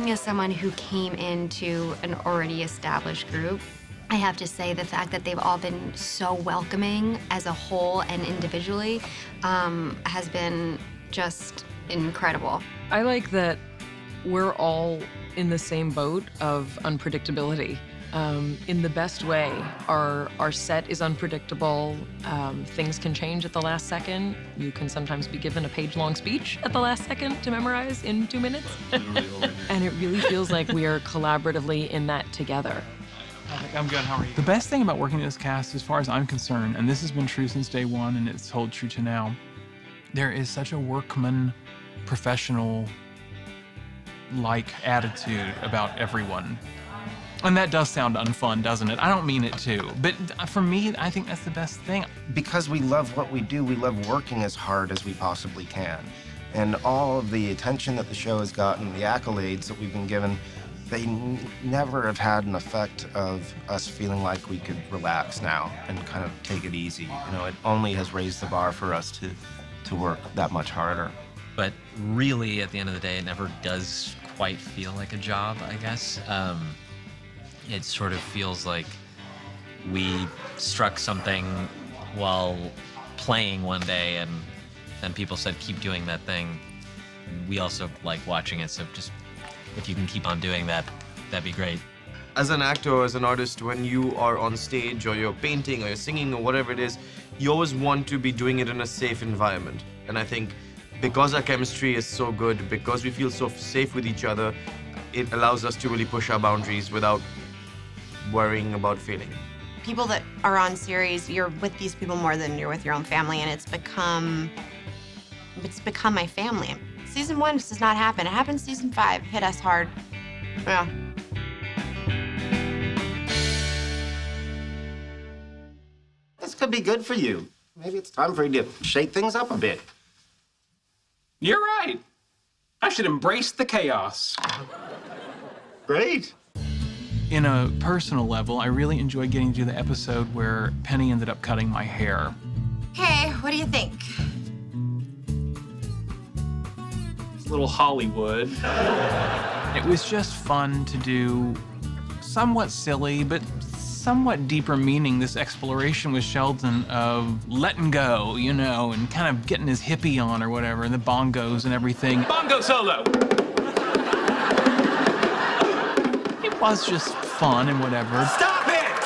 Speaking as someone who came into an already established group, I have to say the fact that they've all been so welcoming as a whole and individually has been just incredible. I like that we're all in the same boat of unpredictability. In the best way. Our set is unpredictable. Things can change at the last second. You can sometimes be given a page-long speech at the last second to memorize in 2 minutes. And it really feels like we are collaboratively in that together. I'm good, how are you? The best thing about working in this cast, as far as I'm concerned, and this has been true since day one and it's held true to now, there is such a workman, professional-like attitude about everyone. And that does sound unfun, doesn't it? I don't mean it to, but for me, I think that's the best thing. Because we love what we do, we love working as hard as we possibly can. And all of the attention that the show has gotten, the accolades that we've been given, they never have had an effect of us feeling like we could relax now and kind of take it easy. You know, it only has raised the bar for us to work that much harder. But really, at the end of the day, it never does quite feel like a job, I guess. It sort of feels like we struck something while playing one day, and then people said, keep doing that thing. We also like watching it, so just if you can keep on doing that, that'd be great. As an actor or as an artist, when you are on stage or you're painting or you're singing or whatever it is, you always want to be doing it in a safe environment. And I think because our chemistry is so good, because we feel so safe with each other, it allows us to really push our boundaries without worrying about failing. People that are on series, you're with these people more than you're with your own family, and it's become my family. Season 1 does not happen. It happens season 5. Hit us hard. Yeah. This could be good for you. Maybe it's time for you to shake things up a bit. You're right. I should embrace the chaos. Great. In a personal level, I really enjoyed getting to do the episode where Penny ended up cutting my hair. Hey, what do you think? It's a little Hollywood. It was just fun to do, somewhat silly, but somewhat deeper meaning, this exploration with Sheldon of letting go, you know, and kind of getting his hippie on or whatever, and the bongos and everything. Bongo solo! It was just fun and whatever. Stop it!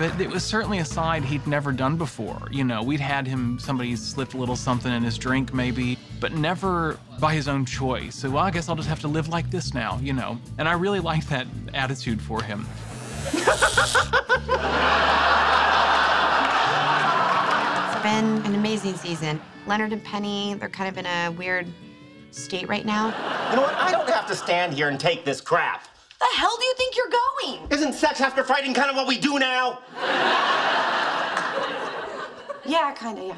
But it was certainly a side he'd never done before. You know, we'd had him, somebody slipped a little something in his drink maybe, but never by his own choice. So, well, I guess I'll just have to live like this now, you know. And I really like that attitude for him. It's been an amazing season. Leonard and Penny, they're kind of in a weird state right now. You know what? I don't have to stand here and take this crap. The hell do you think you're going? Isn't sex after fighting kind of what we do now? Yeah, kind of, yeah.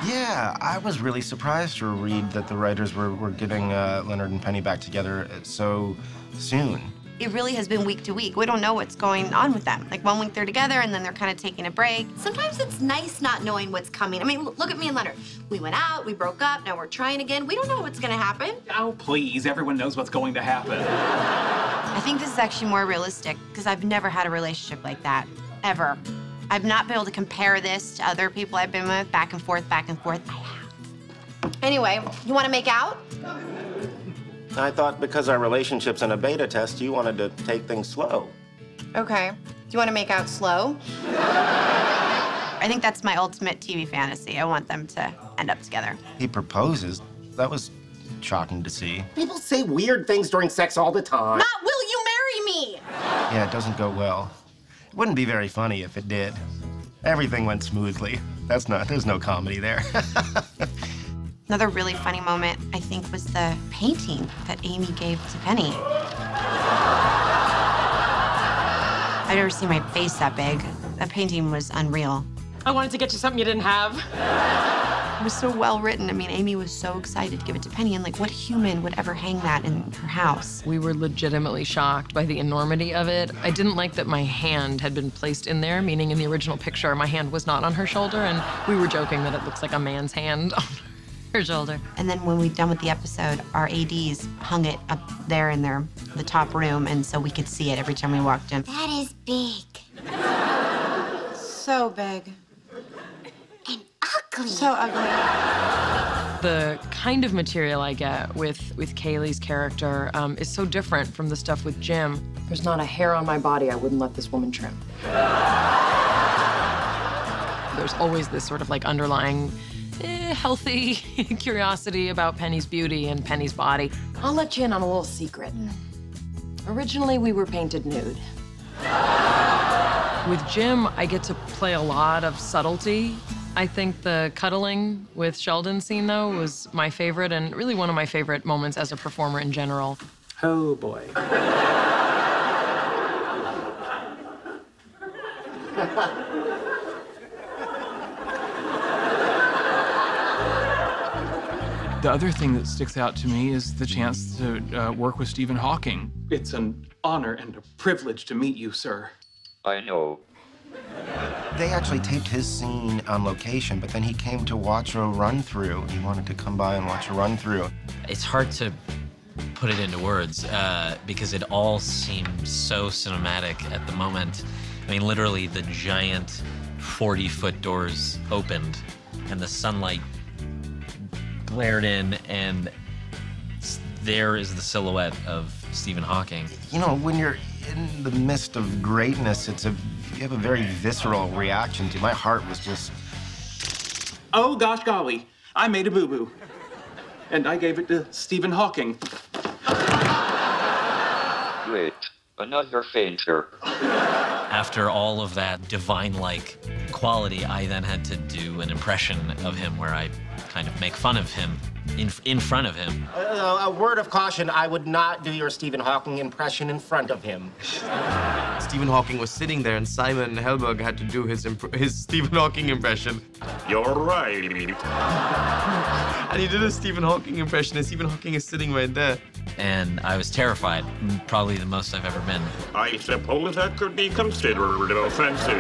Yeah, I was really surprised to read that the writers were getting Leonard and Penny back together so soon. It really has been week to week. We don't know what's going on with them. Like 1 week they're together and then they're kind of taking a break. Sometimes it's nice not knowing what's coming. I mean, look at me and Leonard. We went out, we broke up, now we're trying again. We don't know what's gonna happen. Oh, please, everyone knows what's going to happen. I think this is actually more realistic because I've never had a relationship like that, ever. I've not been able to compare this to other people I've been with, back and forth, back and forth. I have. Anyway, you wanna make out? I thought because our relationship's in a beta test, you wanted to take things slow. Okay. Do you want to make out slow? I think that's my ultimate TV fantasy. I want them to end up together. He proposes. That was shocking to see. People say weird things during sex all the time. Not will you marry me? Yeah, it doesn't go well. It wouldn't be very funny if it did. Everything went smoothly. There's no comedy there. Another really funny moment, I think, was the painting that Amy gave to Penny. I've never seen my face that big. That painting was unreal. I wanted to get you something you didn't have. It was so well written. I mean, Amy was so excited to give it to Penny, and like, what human would ever hang that in her house? We were legitimately shocked by the enormity of it. I didn't like that my hand had been placed in there, meaning in the original picture, my hand was not on her shoulder, and we were joking that it looks like a man's hand. her shoulder. And then when we're done with the episode, our ADs hung it up there in the top room, and so we could see it every time we walked in. That is big. So big. And ugly. So ugly. The kind of material I get with Kaylee's character is so different from the stuff with Jim. There's not a hair on my body I wouldn't let this woman trim. There's always this sort of like underlying healthy curiosity about Penny's beauty and Penny's body. I'll let you in on a little secret. Originally, we were painted nude. With Jim, I get to play a lot of subtlety. I think the cuddling with Sheldon scene, though, was my favorite and really one of my favorite moments as a performer in general. Oh, boy. The other thing that sticks out to me is the chance to work with Stephen Hawking. It's an honor and a privilege to meet you, sir. I know. They actually taped his scene on location, but then he came to watch a run-through. He wanted to come by and watch a run-through. It's hard to put it into words because it all seems so cinematic at the moment. I mean, literally, the giant 40-foot doors opened, and the sunlight glared in, and there is the silhouette of Stephen Hawking. You know, when you're in the midst of greatness, you have a very visceral reaction to it. My heart was just... Oh, gosh golly, I made a boo-boo. And I gave it to Stephen Hawking. Wait, another fainter. After all of that divine-like quality, I then had to do an impression of him where I kind of make fun of him in front of him. A word of caution, I would not do your Stephen Hawking impression in front of him. Stephen Hawking was sitting there, and Simon Helberg had to do his Stephen Hawking impression. You're right. And he did a Stephen Hawking impression, and Stephen Hawking is sitting right there. And I was terrified, probably the most I've ever been. I suppose that could be considered offensive.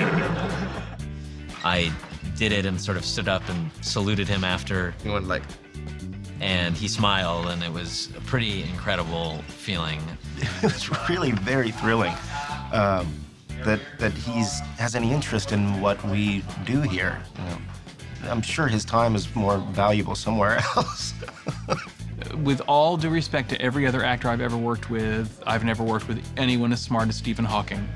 I did it and sort of stood up and saluted him after. He went like... And he smiled, and it was a pretty incredible feeling. It was really very thrilling that he has any interest in what we do here. You know, I'm sure his time is more valuable somewhere else. With all due respect to every other actor I've ever worked with, I've never worked with anyone as smart as Stephen Hawking.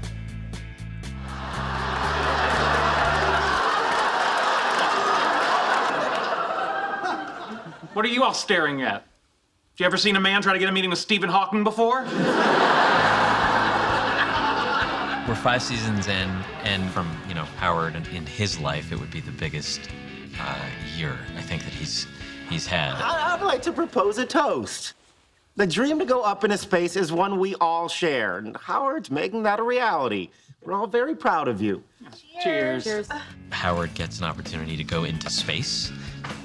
What are you all staring at? Have you ever seen a man try to get a meeting with Stephen Hawking before? We're 5 seasons in, and from, Howard in his life, it would be the biggest year, I think, that he's had. I'd like to propose a toast. The dream to go up into space is one we all share, and Howard's making that a reality. We're all very proud of you. Cheers. Cheers. Howard gets an opportunity to go into space,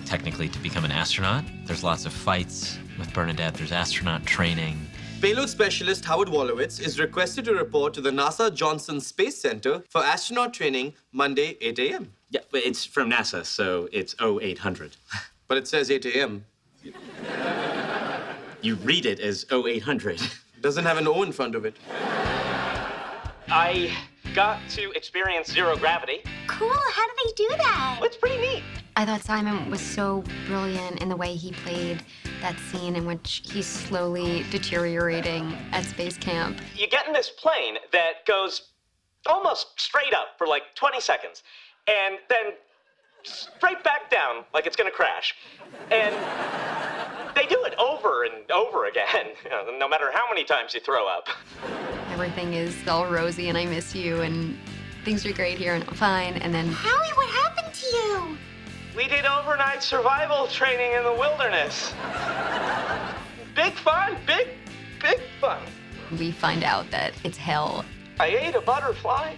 technically to become an astronaut. There's lots of fights with Bernadette. There's astronaut training. Payload specialist Howard Wolowitz is requested to report to the NASA Johnson Space Center for astronaut training Monday, 8 a.m. Yeah, but it's from NASA, so it's 0800. But it says 8 a.m. You read it as 0800. Doesn't have an O in front of it. I got to experience zero gravity. Cool, how do they do that? It's pretty neat. I thought Simon was so brilliant in the way he played that scene in which he's slowly deteriorating at space camp. You get in this plane that goes almost straight up for like 20 seconds, and then straight back down like it's gonna crash. And they do it over and over again, no matter how many times you throw up. Everything is all rosy and I miss you and things are great here and I'm fine, and then... Howie, what happened to you? We did overnight survival training in the wilderness. Big fun, big fun. we find out that it's hell. I ate a butterfly.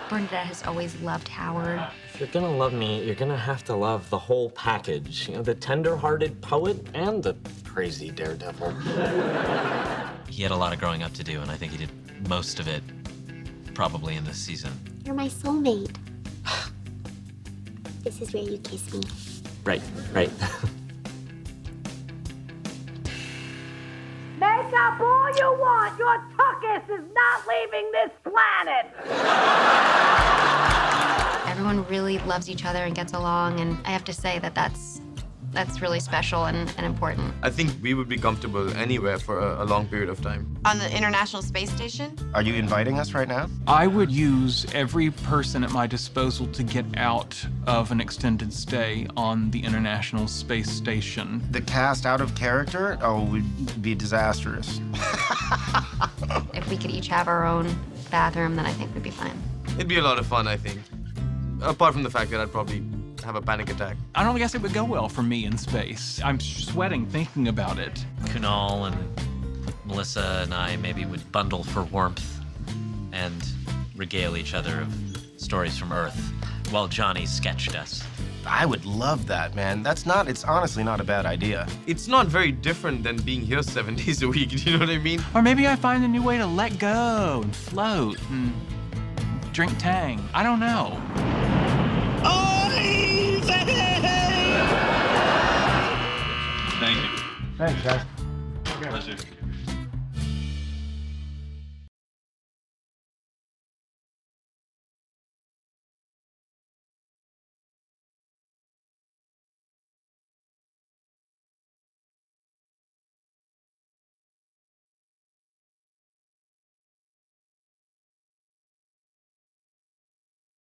Bernadette has always loved Howard. If you're gonna love me, you're gonna have to love the whole package. You know, the tender-hearted poet and the crazy daredevil. He had a lot of growing up to do, and I think he did most of it probably in this season. You're my soulmate. This is where you kiss me. Right. Make up all you want. Your tuchus is not leaving this planet. Everyone really loves each other and gets along, and I have to say that that's really special and important. I think we would be comfortable anywhere for a long period of time. On the International Space Station? Are you inviting us right now? I would use every person at my disposal to get out of an extended stay on the International Space Station. The cast out of character? Oh, would be disastrous. If we could each have our own bathroom, then I think we'd be fine. It'd be a lot of fun, I think. Apart from the fact that I'd probably have a panic attack. I don't guess it would go well for me in space. I'm sweating thinking about it. Kunal and Melissa and I maybe would bundle for warmth and regale each other of stories from Earth while Johnny sketched us. I would love that, man. It's honestly not a bad idea. It's not very different than being here 7 days a week, do you know what I mean? Or maybe I find a new way to let go and float and drink Tang. I don't know. Thank you. Thanks, guys. Pleasure.